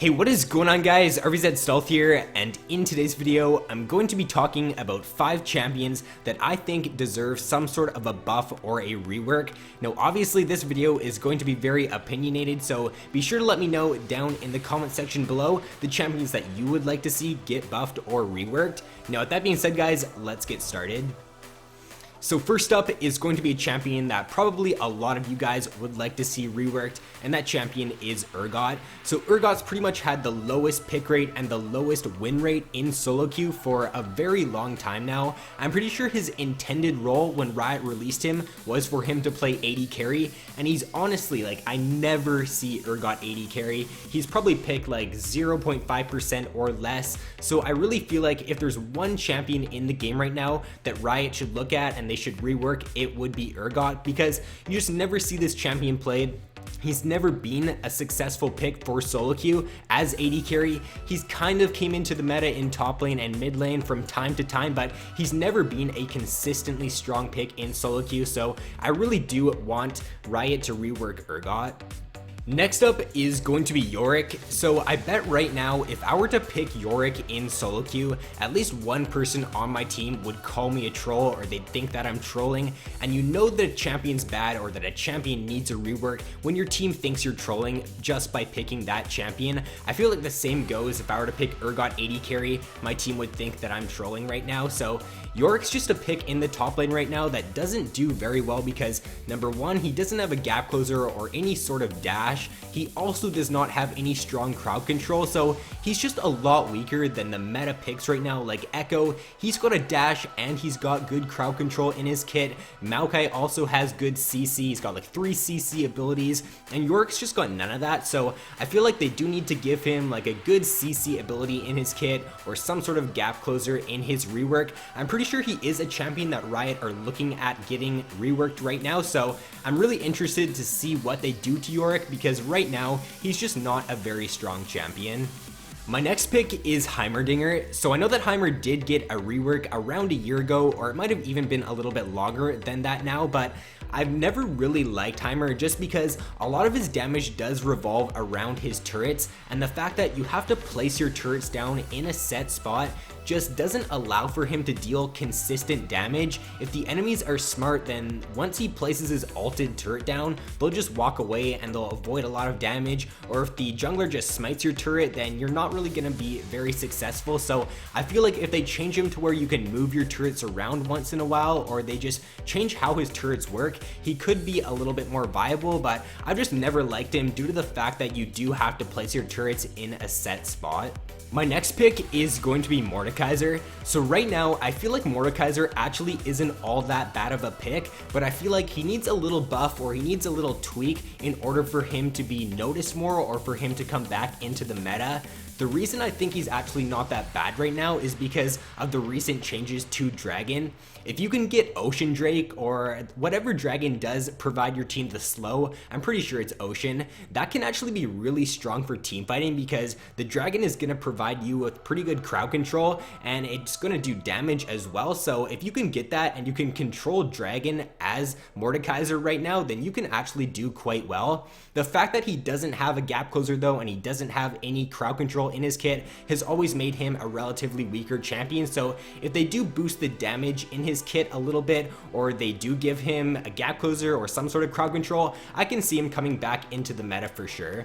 Hey, what is going on guys? RvzStealth here, and in today's video, I'm going to be talking about 5 champions that I think deserve some sort of a buff or a rework. Now, obviously this video is going to be very opinionated, so be sure to let me know down in the comment section below the champions that you would like to see get buffed or reworked. Now, with that being said guys, let's get started. So first up is going to be a champion that probably a lot of you guys would like to see reworked, and that champion is Urgot. So Urgot's pretty much had the lowest pick rate and the lowest win rate in solo queue for a very long time now. I'm pretty sure his intended role when Riot released him was for him to play AD carry, and he's honestly like, I never see Urgot AD carry. He's probably picked like 0.5% or less. So I really feel like if there's one champion in the game right now that Riot should look at and they should rework, it would be Urgot, because you just never see this champion played. He's never been a successful pick for solo queue as AD carry. He's kind of came into the meta in top lane and mid lane from time to time, but he's never been a consistently strong pick in solo queue. So I really do want Riot to rework Urgot. Next up is going to be Yorick. So I bet right now if I were to pick Yorick in solo queue, at least one person on my team would call me a troll, or they'd think that I'm trolling. And you know that a champion's bad or that a champion needs a rework when your team thinks you're trolling just by picking that champion. I feel like the same goes if I were to pick Urgot AD carry, my team would think that I'm trolling right now. So Yorick's just a pick in the top lane right now that doesn't do very well because number one, he doesn't have a gap closer or any sort of dash. He also does not have any strong crowd control, so he's just a lot weaker than the meta picks right now like Echo. He's got a dash and he's got good crowd control in his kit. Maokai also has good CC, he's got like 3 CC abilities, and Yorick's just got none of that. So I feel like they do need to give him like a good CC ability in his kit or some sort of gap closer in his rework. I'm pretty sure he is a champion that Riot are looking at getting reworked right now, so I'm really interested to see what they do to Yorick, because right now he's just not a very strong champion. My next pick is Heimerdinger. So I know that Heimer did get a rework around a year ago, or it might have even been a little bit longer than that now, but I've never really liked Heimer just because a lot of his damage does revolve around his turrets, and the fact that you have to place your turrets down in a set spot just doesn't allow for him to deal consistent damage. If the enemies are smart, then once he places his ulted turret down, they'll just walk away and they'll avoid a lot of damage. Or if the jungler just smites your turret, then you're not really going to be very successful. So I feel like if they change him to where you can move your turrets around once in a while, or they just change how his turrets work, he could be a little bit more viable. But I've just never liked him due to the fact that you do have to place your turrets in a set spot. My next pick is going to be Mordekaiser. So right now, I feel like Mordekaiser actually isn't all that bad of a pick, but I feel like he needs a little buff or he needs a little tweak in order for him to be noticed more or for him to come back into the meta. The reason I think he's actually not that bad right now is because of the recent changes to Dragon. If you can get Ocean Drake or whatever Dragon does provide your team the slow, I'm pretty sure it's Ocean, that can actually be really strong for team fighting, because the Dragon is going to provide you with pretty good crowd control and it's going to do damage as well. So if you can get that and you can control Dragon as Mordekaiser right now, then you can actually do quite well. The fact that he doesn't have a gap closer though, and he doesn't have any crowd control in his kit, has always made him a relatively weaker champion. So if they do boost the damage in his kit a little bit, or they do give him a gap closer or some sort of crowd control, I can see him coming back into the meta for sure.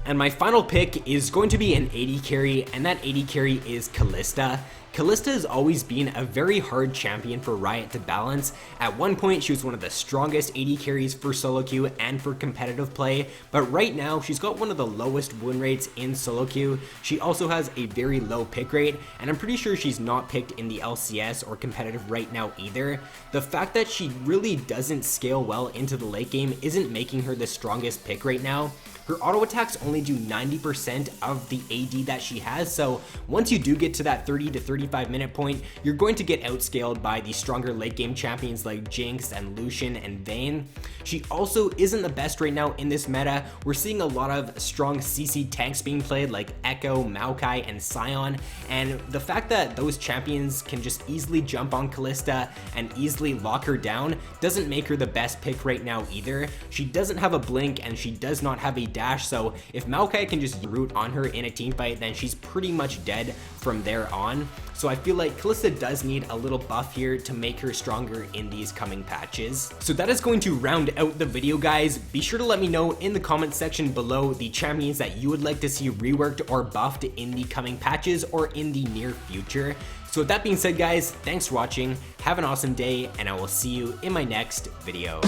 And my final pick is going to be an AD carry, and that AD carry is Kalista. Kalista has always been a very hard champion for Riot to balance. At one point, she was one of the strongest AD carries for solo queue and for competitive play, but right now, she's got one of the lowest win rates in solo queue. She also has a very low pick rate, and I'm pretty sure she's not picked in the LCS or competitive right now either. The fact that she really doesn't scale well into the late game isn't making her the strongest pick right now. Her auto attacks only do 90% of the AD that she has, so once you do get to that 30 to 35-minute point, you're going to get outscaled by the stronger late game champions like Jinx and Lucian and Vayne. She also isn't the best right now in this meta. We're seeing a lot of strong CC tanks being played like Echo, Maokai, and Sion, and the fact that those champions can just easily jump on Kalista and easily lock her down doesn't make her the best pick right now either. She doesn't have a blink and she does not have a dash, so if Maokai can just root on her in a team fight, then she's pretty much dead from there on. So I feel like Kalista does need a little buff here to make her stronger in these coming patches. So that is going to round out the video, guys. Be sure to let me know in the comment section below the champions that you would like to see reworked or buffed in the coming patches or in the near future. So with that being said, guys, thanks for watching, have an awesome day, and I will see you in my next video.